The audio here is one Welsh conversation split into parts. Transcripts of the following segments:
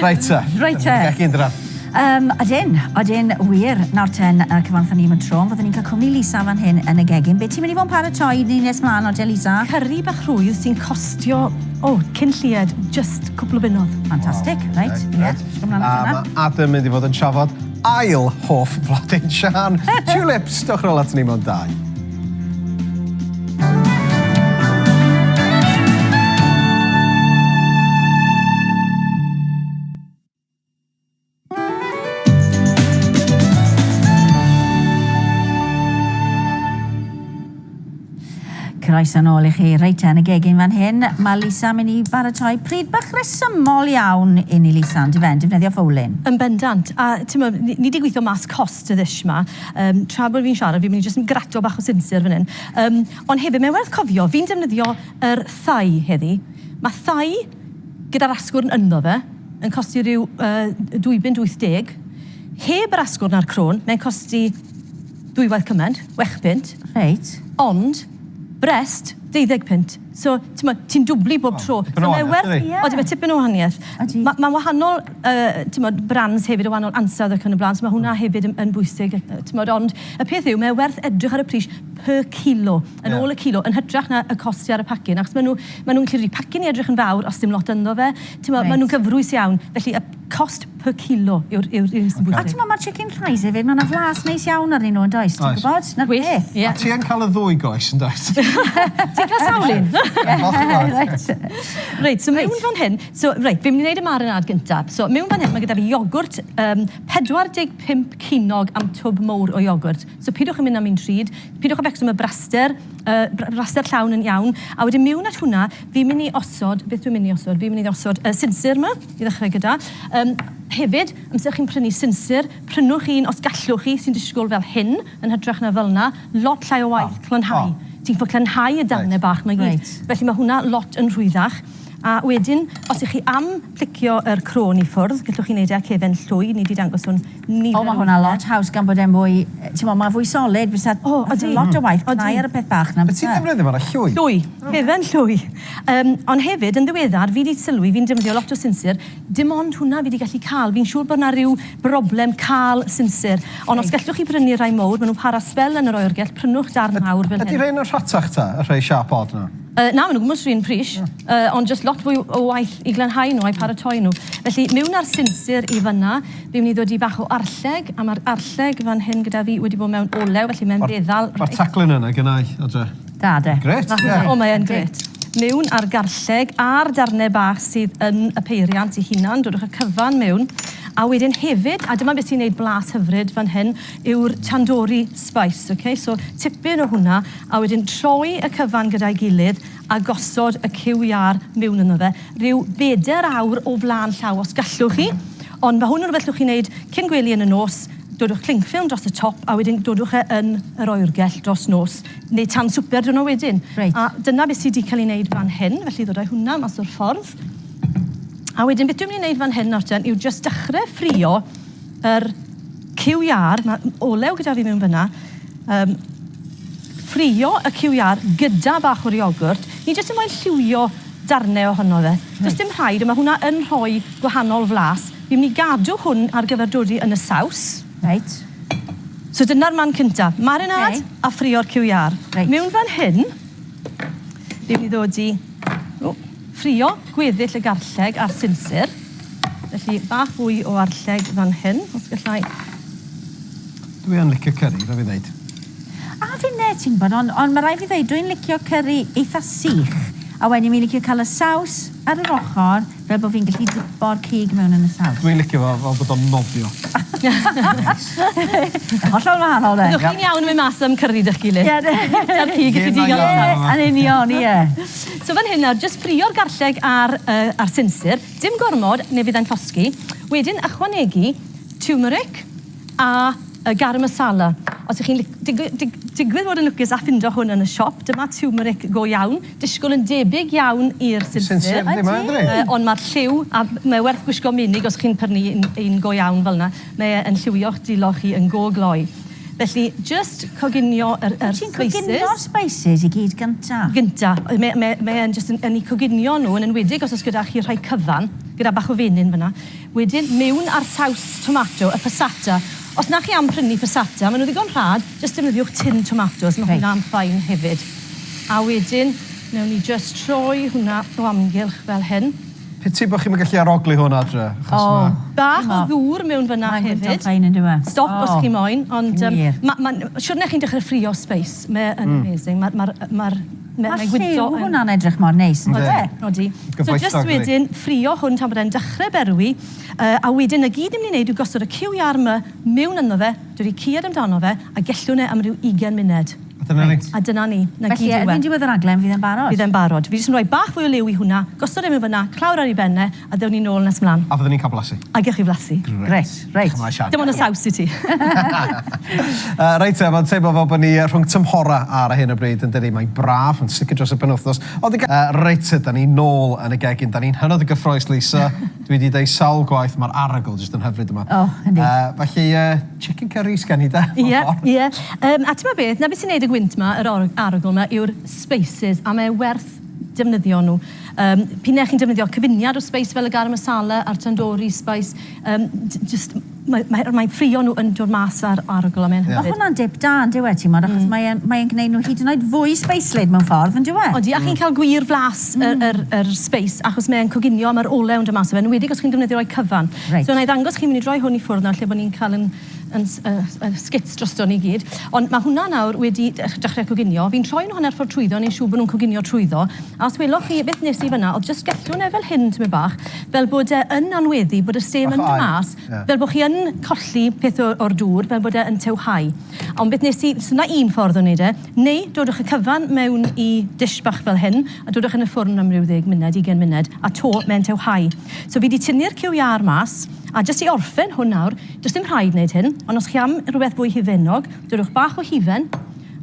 Reit te. Gech i'n dra. Ydyn, wir, nawr ten cyfantha ni mynd tro, fyddwn ni'n cael cwmni Lisa fan hyn yn y gegin. Be ti'n mynd i fod yn paratoi ni nes mlaen o de, Lisa? Curry bach rwydd sy'n costio, cyn llied, just cwpl o bunnodd. Fantastic, reit, ie. Adam mynd i fod yn trafod ail hoff flodyn Sian. Tulips, dwch rôl at ni mewn dau. Croes yn ôl i chi, reit yn y gegin fan hyn. Mae Lisa mynd i baratoi pryd bach resymol iawn i ni, Lisa, yn defnyddio ffowlyn. Yn bendant, a ni di gweithio mas cost y ddish ma. Tra bod fi'n siarad, fi'n mynd i jyst yn grato bach o sinsir fan hyn. Ond hefyd, mae'n werth cofio, fi'n defnyddio yr thai heddi. Mae thai gyda'r asgwrn ynddo fe yn costi rhyw 2.80. Heb yr asgwrn a'r crôn, mae'n costi 2 waith cymaint, 6 pint. Reit. Ond Brest, 12 pint. So, ti'n dwblu bob tro. So, mae werth... Odi, fe tipyn o wahaniaeth. Mae wahanol, brands hefyd o wahanol ansawdd ac yn y blaen, so mae hwnna hefyd yn bwysig. Ond y peth yw, mae werth edrych ar y pris per kilo, yn ôl y kilo, yn hytrach na y costi ar y pacin. Achos maen nhw'n gallu rhoi pacin i edrych yn fawr os dim lot ynddo fe. Maen nhw'n gyfrwys iawn. Felly, y cost per kilo yw'r sy'n bwysig. A mae chicken fries hefyd, mae'n flas neis iawn arnyn nhw yn does, ti'n gwybod? Na'r beth. A ti yn cael y ddwy goes yn does? Ti'n cael sawlun? Reit, so mewn fan hyn, fi'n mynd i wneud y marinad gyntaf. So mewn fan hyn, mae gyda fi iogwrt, 45 cinog am twb mowr o iogwrt. So pidwch yn mynd am un tryd, pidwch o becso am y braster llawn yn iawn, a wedyn mewn at hwnna, fi'n mynd i osod, beth dwi'n mynd i osod? Fi'n mynd i osod sinsir yma, i ddechrau gyda. Hefyd, amser chi'n prynu sinsir, prynwch un os gallwch chi sy'n disgwyl fel hyn, yn hytrach na fel yna, lot llai o waith clynhau. Ti'n fod clynhau y darnau bach mae gyd. Felly mae hwnna lot yn rhwyddach. A wedyn, os ych chi am plicio yr crôn i ffwrdd, gallwch chi wneud e cefen llwy, ni wedi dangos hwn nifer. Mae hwnna lot haws gan bod e'n fwy, mae fwy solid, bydd lot o waith cnau ar y peth bach na. Ti'n defnyddio fo'n llwy? Llwy, cefen llwy. Ond hefyd, yn ddiweddar, fi wedi sylwi, fi'n defnyddio lot o sinsir, dim ond hwnna fi wedi gallu cael. Fi'n siŵr bod yna rhyw broblem cael sinsir. Ond os gallwch chi brynu rai mowr, maen nhw'n para spel yn yr oergell, prynwch darn mawr fel hyn. Ydy rhain o'r rhatach ta, y rhai siap od nhw? Na, maen nhw'n gwmwys rhywun pris, ond jyst lot fwy o waith i glanhau nhw, a'i paratoi nhw. Felly, mewn ar sinsir i fyna, fi'n mynd i ddod i bach o arlleg, a mae'r arlleg fan hyn gyda fi wedi bod mewn olew, felly mae'n feddal... Mae'r taclyn yna gynnau, Adre. Da, de. Gret, ie. O, mae'n gret. Mewn ar garlleg a'r darnau bach sydd yn y peiriant i hunan, dodwch y cyfan mewn. A wedyn hefyd, a dyma beth sy'n gwneud blas hyfryd fan hyn, yw'r tandoori spice, okay? So tipyn o hwnna, a wedyn troi y cyfan gyda'i gilydd a gosod y cyw iar mewn yno fe. Rhyw 4 awr o flaen llaw os gallwch chi, ond mae hwn yn rhywbeth llwch chi wneud cyn gwely yn y nos, dodwch clingffilm dros y top, a wedyn dodwch e yn yr oergell dros nos, neu tan swper dyn nhw wedyn. A dyna beth sydd wedi cael ei wneud fan hyn, felly ddodau hwnna mas o'r ffordd. A wedyn, beth dwi'n mynd i wneud fan hyn nawr yw just dechrau ffrio yr cyw iar, mae olew gyda fi mewn fyna, ffrio y cyw iar gyda bach o'r iogwrt, ni jyst yn moyn lliwio darnau ohono fe. Does dim rhaid, mae hwnna yn rhoi gwahanol flas. Fi'n mynd i gadw hwn ar gyfer dod yn y saws. Reit. So dyna'r man cyntaf, marinad a ffrio'r cyw iar. Mewn fan hyn, fi'n mynd i ddod i ffrio gweddill y garlleg a'r sinsir. Felly, bach fwy o arlleg fan hyn, os gallai. Dwi yn licio curry, rhaid fi ddeud. A fi'n ne, ti'n bod, ond mae rhaid fi ddeud, dwi'n licio curry eitha sych. A wedyn mi'n licio cael y saws ar yr ochr, fel bod fi'n gallu dipo'r cig mewn yn y saws. Dwi'n licio fel bod o'n nofio. Hollol wahanol, de. Ydych chi'n iawn yn mynd mas am curry dych gilydd? Ie, de. Ta'r cig ydych chi gael. Yn union, ie. So fan hyn nawr, jyst ffrio'r garlleg a'r sinsir, dim gormod, neu fydd e'n llosgi. Wedyn, ychwanegu turmeric a garam masala. Os ych chi'n digwydd fod yn lwcus a ffindo hwn yn y siop, dyma turmeric go iawn, disgwyl yn debyg iawn i'r sinsir. Ond mae'r lliw, a mae werth gwisgo munig os chi'n prynu un go iawn fel yna, mae e'n lliwio'ch dilo chi yn go gloi. Felly, just coginio yr Ti'n coginio'r spices i gyd gynta? Gynta. Mae'n just yn ei coginio nhw, yn enwedig os oes gyda chi rhai cyfan, gyda bach o fenyn fyna. Wedyn, mewn ar saws tomato, y passata. Os na chi am prynu passata, maen nhw ddigon rhad, just defnyddiwch tin tomatos, mae hwnna'n ffain hefyd. A wedyn, newn ni just troi hwnna o amgylch fel hyn. Piti bod chi'n gallu aroglu hwn adre? Bach o ddŵr mewn fyna hefyd. Mae'n ffain yn dweud. Stop os chi moyn, ond siwrne chi'n dechrau ffrio space. Mae'n amazing. Mae lliw hwnna'n edrych mor neis, yn dweud? Odi. So just wedyn ffrio hwn tan bod e'n dechrau berwi, a wedyn y gyd ni'n mynd i wneud yw gosod y ciwiar yma mewn yno fe, dwi wedi cued amdano fe, a gellwn e am ryw 20 munud. A dyna ni. Felly, erbyn diwedd yr aglen, fydd e'n barod? Fydd e'n barod. Fi jyst yn rhoi bach fwy o liw i hwnna, gosod e mewn fyna, clawr ar ei benne, a dewn ni nôl nes mlaen. A fyddwn ni'n cael blasu? A gech chi flasu. Gret. Dim ond y saws i ti. Reit, mae'n teimlo fel bod ni rhwng tymhora ar hyn o bryd yn dydi. Mae'n braf, yn sicr dros y penwythnos. Reit, da ni nôl yn y gegin. Da ni'n hynod y gyffroes, Lisa. Dwi wedi deud sawl gwaith, mae'r arogl jyst yn hyfryd yma. Felly, chicken curry sgen i da. Ie. A ti'n ma beth, na beth sy'n neud y gwynt yma, yr arogl yma, yw'r spices, a mae werth defnyddio nhw. P'ne chi'n defnyddio cyfuniad o spice fel y garam masala a'r tandoori spice, mae ffrio nhw yn dod mas ar arogl am hyn. Mae hwnna'n dip da yn dweud ti'n modd, achos mae'n gwneud nhw hyd yn oed fwy speislyd mewn ffordd yn dweud. Odi, a chi'n cael gwir flas yr spice, achos mae'n coginio, mae'r olew yn dod mas o fe, yn wedi os chi'n defnyddio rhoi cyfan. So na i ddangos chi'n mynd i droi hwn i ffwrdd nawr, lle bod ni'n cael yn skits drosto ni gyd. Ond mae hwnna nawr wedi dechrau coginio. Fi'n troi nhw hanner ffordd trwyddo, neu'n siŵr bod nhw'n coginio trwyddo. A os welwch chi beth nes i fyna, oedd jyst gellwn e fel hyn, tymi bach, fel bod e yn anweddu, bod y stem yn dymas, fel bod chi yn colli peth o'r dŵr, fel bod e yn tewhau. Ond beth nes i, syna un ffordd o wneud e, neu dodwch y cyfan mewn i dish bach fel hyn, a dodwch yn y ffwrn am ryw 10 munud, 20 munud, a to mewn tewhau. So fi di tynnu'r ciwiar mas, a jyst i orffen hwn nawr, jyst ddim rhaid wneud hyn, ond os chi am rhywbeth fwy hifennog, dodwch bach o hifen,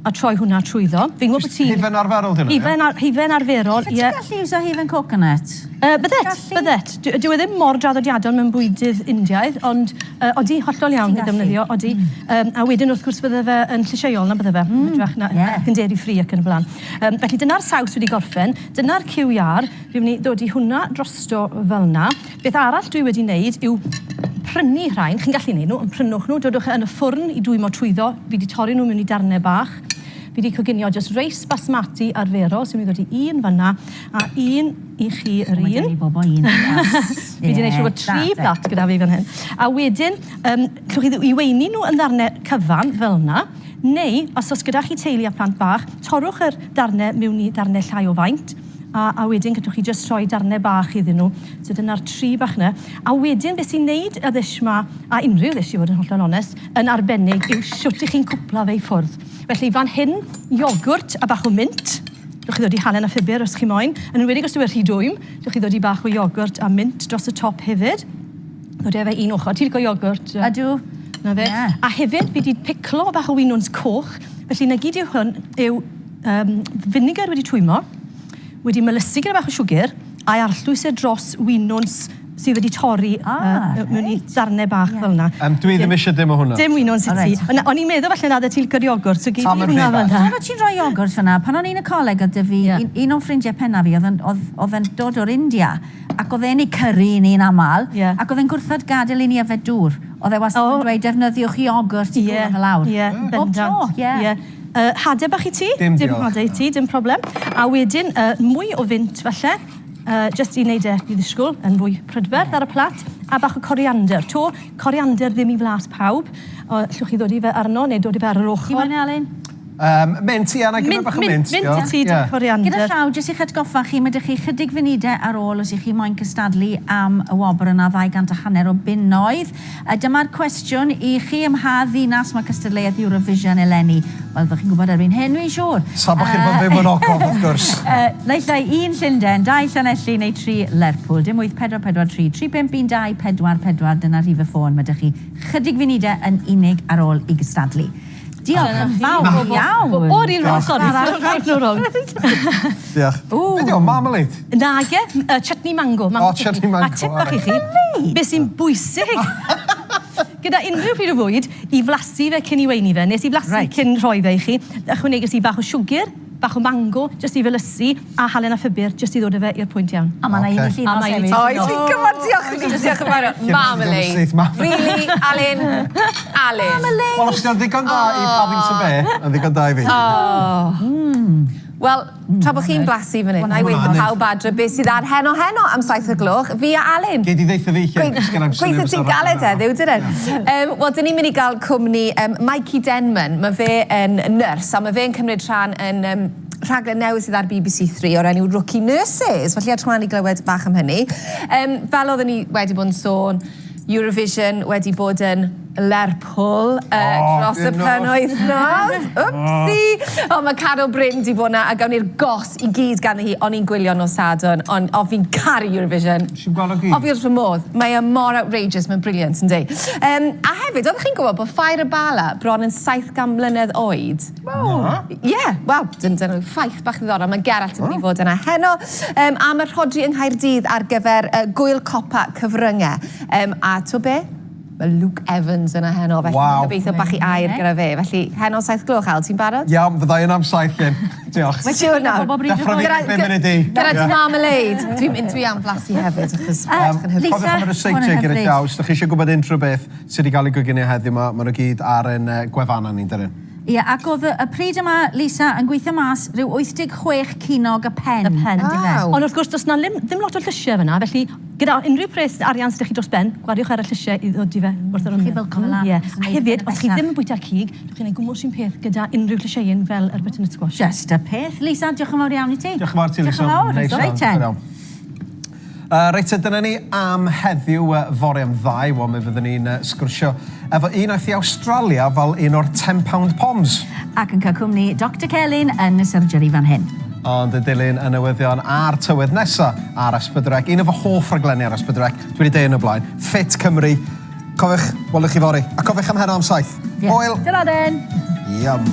a troi hwnna trwyddo. Hifen arferol dyn nhw? Hifen arferol, ie. Ti'n gallu iwsio hifen coconut? Byddet. Dwi ddim mor draddodiadol mewn bwydydd Indiaidd, ond odi hollol iawn i ddefnyddio, odi. A wedyn wrth gwrs bydde fe yn llysieuol na bydde fe. Drach na gynderi ffri ac yn y blaen. Felly dyna'r saws wedi gorffen, dyna'r ciwiar, fi'n mynd i ddod i hwnna drosto fel na. Beth arall dwi wedi wneud yw prynu rhain, chi'n gallu wneud nhw, yn prynwch nhw, dodwch yn y ffwrn i dwymo trwyddo, fi wedi torri nhw mewn i darnau bach. Fi wedi coginio just reis basmati arferol, sy'n mynd i ddod i un fanna, a un i chi yr un. Fi wedi gwneud siŵr bod 3 plat gyda fi fan hyn. A wedyn, llwch chi i weini nhw yn ddarnau cyfan fel yna, neu, os oes gyda chi teulu a plant bach, torrwch yr darnau mewn i darnau llai o faint, a wedyn gydwch chi just rhoi darnau bach iddyn nhw. So dyna'r 3 bach yna. A wedyn beth sy'n neud y ddish ma, a unrhyw ddish i fod yn hollol onest, yn arbennig yw siwt i chi'n cwpla fe i ffwrdd. Felly fan hyn, iogwrt a bach o mint. Dwch chi ddod i halen a ffibr os chi moyn. Yn enwedig os dwi wedi dwym, dwch chi ddod i bach o iogwrt a mint dros y top hefyd. Ddod e fe un ochr. Ti'n licio iogwrt? Ydw. Na fe. A hefyd, fi wedi piclo bach o winwns coch. Felly na gyd yw hwn yw vinegar wedi twymo, wedi melysu gyda bach o siwgr, a'i arllwys e dros winwns sydd wedi torri mewn i darnau bach fel yna. Dwi ddim eisiau dim o hwnna. Dim winwns i ti. O'n i'n meddwl falle nad y ti'n licio iogwrt, so gyd i hwnna fel yna. Pan o ti'n rhoi iogwrt fyna, pan o'n i'n y coleg oedd fi, un o'n ffrindiau penna fi, oedd yn dod o'r India, ac oedd e'n ei curry ni'n aml, ac oedd e'n gwrthod gadael i ni yfed dŵr. Oedd e wastad yn dweud, defnyddiwch iogwrt i gwrdd fel lawr. Bob tro, Hade bach i ti? Dim hade i ti, dim problem. A wedyn, mwy o fynt falle, just i wneud e i ddisgwyl, yn fwy prydferth ar y plat, a bach o coriander. To, coriander ddim i flas pawb. Llwch chi ddod i fe arno, neu dod i fe ar yr ochr. Ti moyn Elin? Mint, ia, na gyda bach o mint. Mint i ti, dim coriander. Gyda llaw, jyst i'ch atgoffa chi, mae ydych chi chydig funudau ar ôl os ych chi moyn cystadlu am y wobr yna 250 o bunnoedd. Dyma'r cwestiwn i chi ym mha ddinas mae cystadleuaeth Eurovision eleni. Wel, ddech chi'n gwybod erbyn hyn, dwi'n siŵr. Sa bo chi'n bod ddim yn ogof, wrth gwrs. Leillai 1 Llundain, 2 Llanelli neu 3 Lerpwl. Dim 8443 352 444. Dyna rhif y ffôn. Mae ydych chi chydig funudau yn unig ar ôl i gystadlu. Diolch yn fawr iawn. O'r un rhwng, sori. Rhaid nhw rhwng. Diolch. Beth yw, marmalade? Nage, chutney mango. O, chutney mango. A tip bach i chi, beth sy'n bwysig gyda unrhyw pryd o fwyd, i flasu fe cyn i weini fe. Nes i flasu cyn rhoi fe i chi. Ychwanegus i bach o siwgr, bach o mango, jyst i felysu, a halen a ffibr, jyst i ddod â fe i'r pwynt iawn. A ma'na un i llifos hefyd. O, ti'n gyfod diolch yn fawr. Marmalade. Really, Alun? Alun. Wel, os ti'n ddigon da i Paddington Bay, yn ddigon da i fi. Wel, tra bod chi'n blasu fan hyn, na i weithio pawb adre beth sydd ar heno am 7 o'r gloch, fi a Alun. Gei di ddeitha fi lle. Gweithio ti'n galed heddiw, dydyn? Wel, dyn ni'n mynd i gael cwmni Mikey Denman. Mae fe yn nyrs, a mae fe'n cymryd rhan yn rhaglen newydd sydd ar BBC 3 o'r enw Rookie Nurses. Felly edrych mlaen i glywed bach am hynny. Fel oedden ni wedi bod yn sôn, Eurovision wedi bod yn Lerpwl dros y penwythnos. Wpsi! O, mae Carol Bryn di bod na a gawn ni'r gos i gyd gan hi, o'n i'n gwylio nos Sadwrn, o fi'n caru Eurovision. Si'n gweld o gyd? O fi wrth fy modd. Mae e mor outrageous, mae'n brilliant, yndi. A hefyd, oeddech chi'n gwybod bod Ffair y Bala bron yn 700 mlynedd oed? Ie, wel, dyna ffaith bach ddiddorol. Mae Geralt yn mynd i fod yna heno. A mae Rhodri yng Nghaerdydd ar gyfer gwyl copa cyfryngau. A to be? Mae Luke Evans yna heno, felly gobeithio bach i air gyda fe. Felly, heno 7 gloch, Al, ti'n barod? Iawn, fydda i'n am 7 llyn. Diolch. Mae'n siŵr nawr. Deffro fi 5 munud i. Gyda ti marmalade. Dwi am blasu hefyd, achos Cofiwch am yr yseitig gyda llaws. Dych chi eisiau gwybod unrhyw beth sydd wedi cael ei goginio heddiw yma, maen nhw gyd ar ein gwefannau ni'n dyrun. Ie, ac oedd y pryd yma, Lisa, yn gweithio mas rhyw 86 cinog y pen. Ond wrth gwrs, does na ddim lot o llysiau fyna, felly gyda unrhyw pres arian sydd ydych chi dros ben, gwariwch ar y llysiau i ddod i fe wrth yr ymwneud. A hefyd, os chi ddim yn bwyta'r cig, rwy'ch chi'n ei gwmwys un peth gyda unrhyw llysiau'n fel yr butternut squash. Just a peth. Lisa, diolch yn fawr iawn i ti. Diolch yn fawr ti, Lisa. Diolch yn fawr. Reit, dyna ni am heddiw fore am 2, wel mi fyddwn ni'n sgwrsio efo un oedd i Australia fel un o'r £10 poms. Ac yn cael cwmni Dr Celyn yn y surgery fan hyn. Ond y dilyn y newyddion a'r tywydd nesaf ar S4C. Un o fy hoff raglenni ar S4C, dwi wedi deud yn y blaen. Fit Cymru. Cofiwch, welwch chi fori. A cofiwch am heno am 7. Hwyl. Dyna den. Iam.